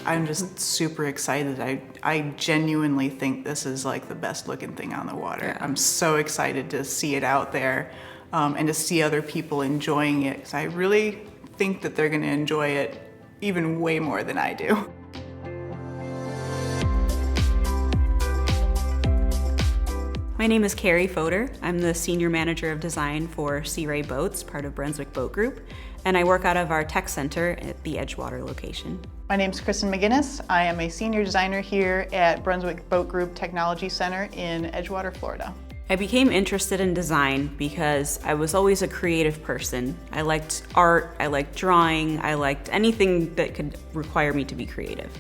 I'm just super excited. I genuinely think this is like the best looking thing on the water. Yeah. I'm so excited to see it out there and to see other people enjoying it, because I really think that they're going to enjoy it even way more than I do. My name is Carrie Fodor. I'm the Senior Manager of Design for Sea Ray Boats, part of Brunswick Boat Group, and I work out of our tech center at the Edgewater location. My name is Kristen McGinnis. I am a Senior Designer here at Brunswick Boat Group Technology Center in Edgewater, Florida. I became interested in design because I was always a creative person. I liked art, I liked drawing, I liked anything that could require me to be creative.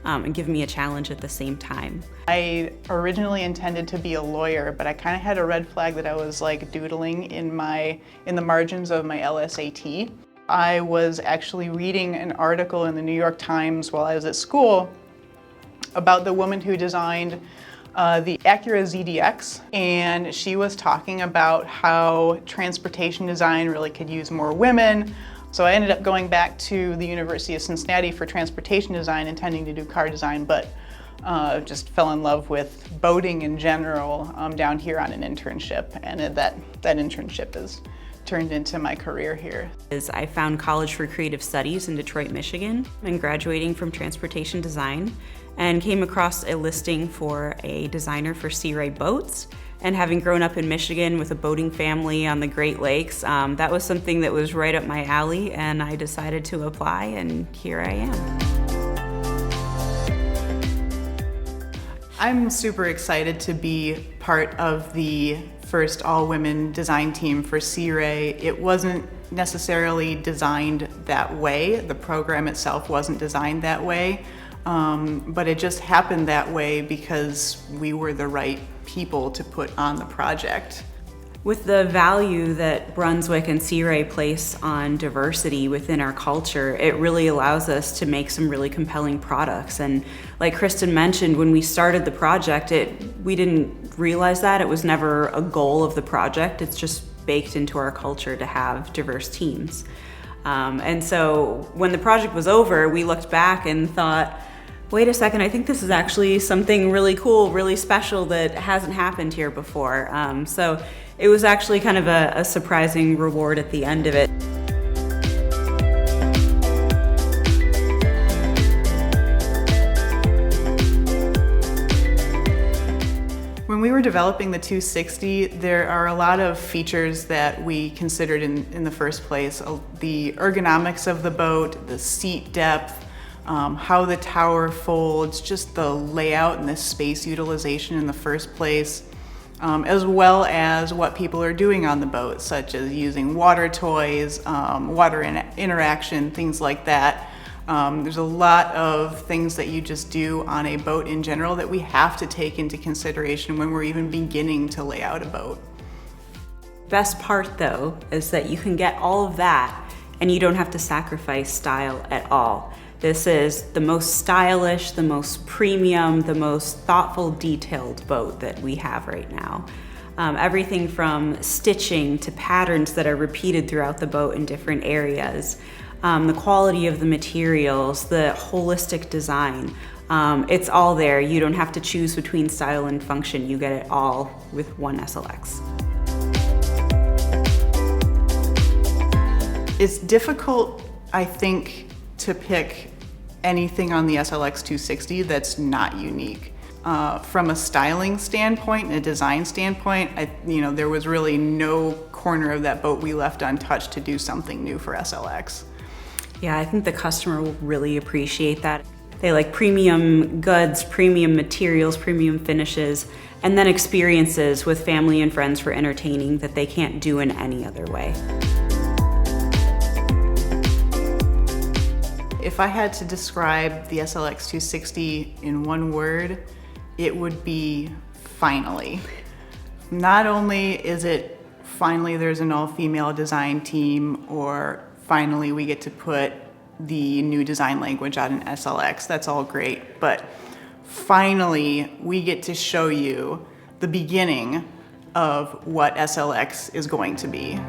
And give me a challenge at the same time. I originally intended to be a lawyer, but I kind of had a red flag that I was like doodling in the margins of my LSAT. I was actually reading an article in the New York Times while I was at school about the woman who designed the Acura ZDX, and she was talking about how transportation design really could use more women. So I ended up going back to the University of Cincinnati for transportation design, intending to do car design, but just fell in love with boating in general down here on an internship, and that internship has turned into my career here. I found College for Creative Studies in Detroit, Michigan, and graduating from transportation design, and came across a listing for a designer for Sea Ray boats. And having grown up in Michigan with a boating family on the Great Lakes, that was something that was right up my alley, and I decided to apply, and here I am. I'm super excited to be part of the first all-women design team for Sea Ray. It wasn't necessarily designed that way. The program itself wasn't designed that way, but it just happened that way because we were the right people to put on the project. With the value that Brunswick and Sea Ray place on diversity within our culture, it really allows us to make some really compelling products. And like Kristen mentioned, when we started the project, we didn't realize that. It was never a goal of the project. It's just baked into our culture to have diverse teams. And so when the project was over, we looked back and thought, wait a second, I think this is actually something really cool, really special that hasn't happened here before. So it was actually kind of a surprising reward at the end of it. When we were developing the 260, there are a lot of features that we considered in the first place. The ergonomics of the boat, the seat depth, how the tower folds, just the layout and the space utilization in the first place, as well as what people are doing on the boat, such as using water toys, water interaction, things like that. There's a lot of things that you just do on a boat in general that we have to take into consideration when we're even beginning to lay out a boat. Best part though is that you can get all of that and you don't have to sacrifice style at all. This is the most stylish, the most premium, the most thoughtful, detailed boat that we have right now. Everything from stitching to patterns that are repeated throughout the boat in different areas. The quality of the materials, the holistic design. It's all there. You don't have to choose between style and function. You get it all with one SLX. It's difficult, I think, to pick anything on the SLX 260 that's not unique. From a styling standpoint and a design standpoint, there was really no corner of that boat we left untouched to do something new for SLX. Yeah, I think the customer will really appreciate that. They like premium goods, premium materials, premium finishes, and then experiences with family and friends for entertaining that they can't do in any other way. If I had to describe the SLX 260 in one word, it would be finally. Not only is it finally there's an all-female design team, or finally we get to put the new design language on an SLX, that's all great, but finally we get to show you the beginning of what SLX is going to be.